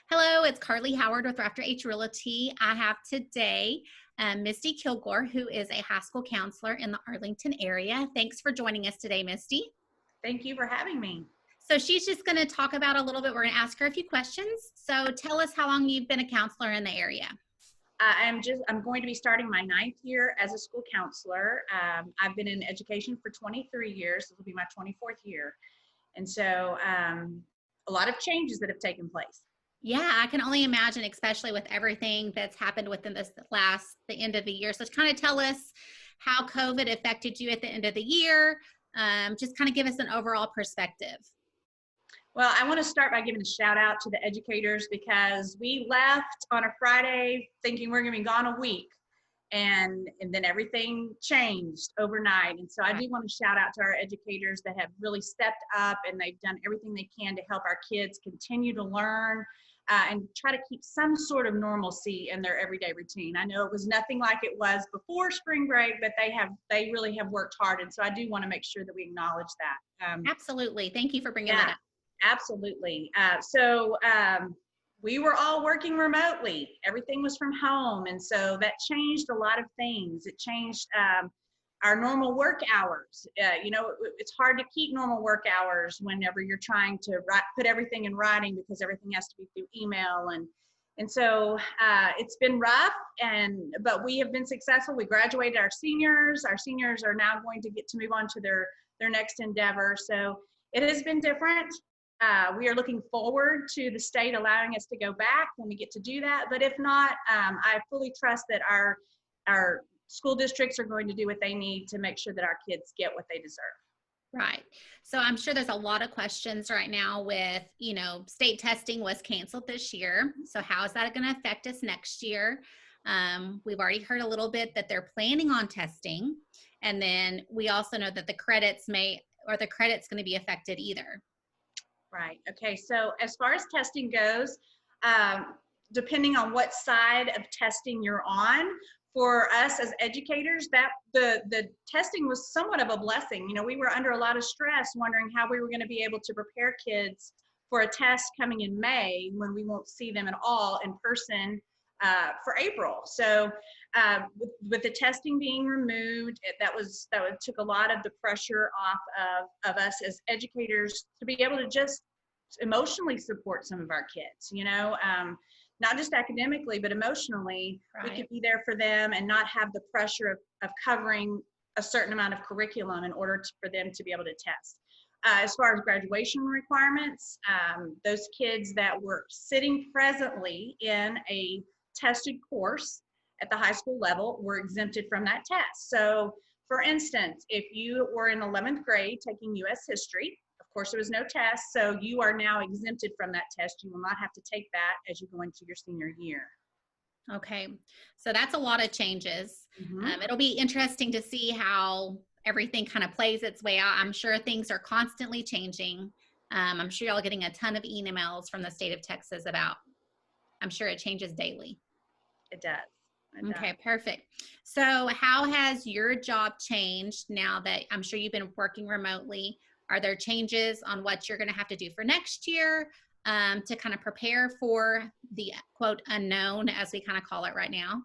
Hello, it's Carly Howard with After H Realty. I have today Misti Kilgore, who is a high school counselor in the Arlington area. Thanks for joining us today, Misti. Thank you for having me. So she's just going to talk about a little bit. We're going to ask her a few questions. So tell us how long you've been a counselor in the area. I'm going to be starting my 9th year as a school counselor. I've been in education for 23 years. This will be my 24th year. And so a lot of changes that have taken place. Yeah, I can only imagine, especially with everything that's happened within the end of the year. So kind of tell us how COVID affected you at the end of the year. Just kind of give us an overall perspective. Well, I want to start by giving a shout out to the educators because we left on a Friday thinking we're going to be gone a week. And then everything changed overnight. And so I do want to shout out to our educators that have really stepped up and they've done everything they can to help our kids continue to learn and try to keep some sort of normalcy in their everyday routine. I know it was nothing like it was before spring break, but they really have worked hard. And so I do want to make sure that we acknowledge that. Absolutely. Thank you for bringing that up. Absolutely. We were all working remotely. Everything was from home. And so that changed a lot of things. It changed our normal work hours. It's hard to keep normal work hours whenever you're trying to put everything in writing because everything has to be through email. And so it's been rough, but we have been successful. We graduated our seniors. Our seniors are now going to get to move on to their next endeavor. So it has been different. We are looking forward to the state allowing us to go back when we get to do that. But if not, I fully trust that our school districts are going to do what they need to make sure that our kids get what they deserve. Right. So I'm sure there's a lot of questions right now with, state testing was canceled this year. So how is that going to affect us next year? We've already heard a little bit that they're planning on testing. And then we also know that the credit's going to be affected either. Right. Okay. So as far as testing goes, depending on what side of testing you're on, for us as educators, that the testing was somewhat of a blessing. We were under a lot of stress, wondering how we were going to be able to prepare kids for a test coming in May when we won't see them at all in person for April. So with the testing being removed, that took a lot of the pressure off of us as educators to be able to just emotionally support some of our kids, not just academically, but emotionally. Right. We could be there for them and not have the pressure of covering a certain amount of curriculum in order for them to be able to test. As far as graduation requirements, those kids that were sitting presently in a tested course at the high school level were exempted from that test. So for instance, if you were in 11th grade taking U.S. history, of course there was no test, so you are now exempted from that test. You will not have to take that as you go into your senior year. Okay, so that's a lot of changes. Mm-hmm. It'll be interesting to see how everything kind of plays its way out. I'm sure things are constantly changing. I'm sure y'all are getting a ton of emails from the state of Texas I'm sure it changes daily. It does. Okay, perfect. So how has your job changed now that I'm sure you've been working remotely? Are there changes on what you're going to have to do for next year to kind of prepare for the quote unknown, as we kind of call it right now?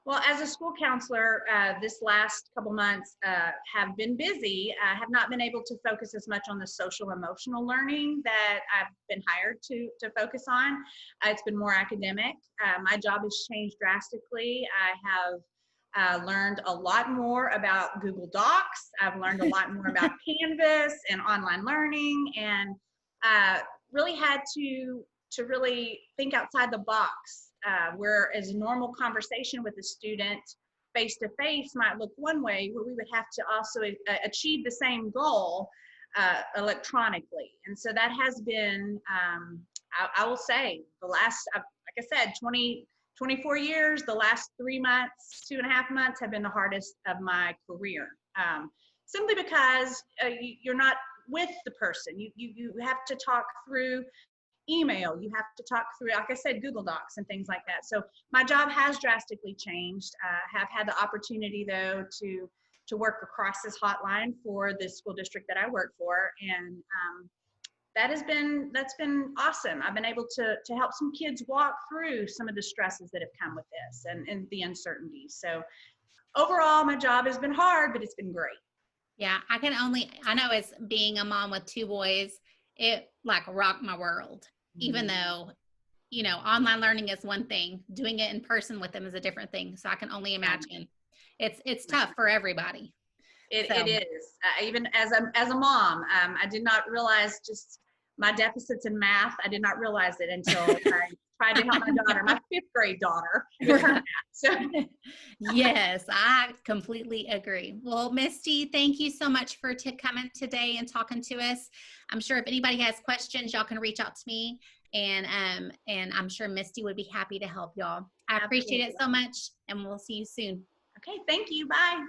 Well, as a school counselor, this last couple months have been busy. I have not been able to focus as much on the social emotional learning that I've been hired to focus on. It's been more academic. My job has changed drastically. I have learned a lot more about Google Docs. I've learned a lot more about Canvas and online learning, and really had to really think outside the box. Whereas a normal conversation with a student face-to-face might look one way, where we would have to also achieve the same goal electronically. And so that has been, I will say, the last, like I said, 24 years, the last 3 months, 2.5 months have been the hardest of my career. Simply because you're not with the person. You have to talk through email, you have to talk through, like I said, Google Docs and things like that. So my job has drastically changed. I have had the opportunity, though, to work across this hotline for the school district that I work for, and that's been awesome. I've been able to help some kids walk through some of the stresses that have come with this and the uncertainties. So overall, my job has been hard, but it's been great. Yeah, I know as being a mom with two boys, it like rocked my world, even though, online learning is one thing, doing it in person with them is a different thing. So I can only imagine it's tough for everybody. It is. Even as a mom, I did not realize just my deficits in math. I did not realize it until I tried to help my daughter, my 5th grade daughter, with her math. So Yes, I completely agree. Well, Misty, thank you so much for coming today and talking to us. I'm sure if anybody has questions, y'all can reach out to me, and I'm sure Misty would be happy to help y'all. I appreciate it so much, and we'll see you soon. okay, thank you. Bye.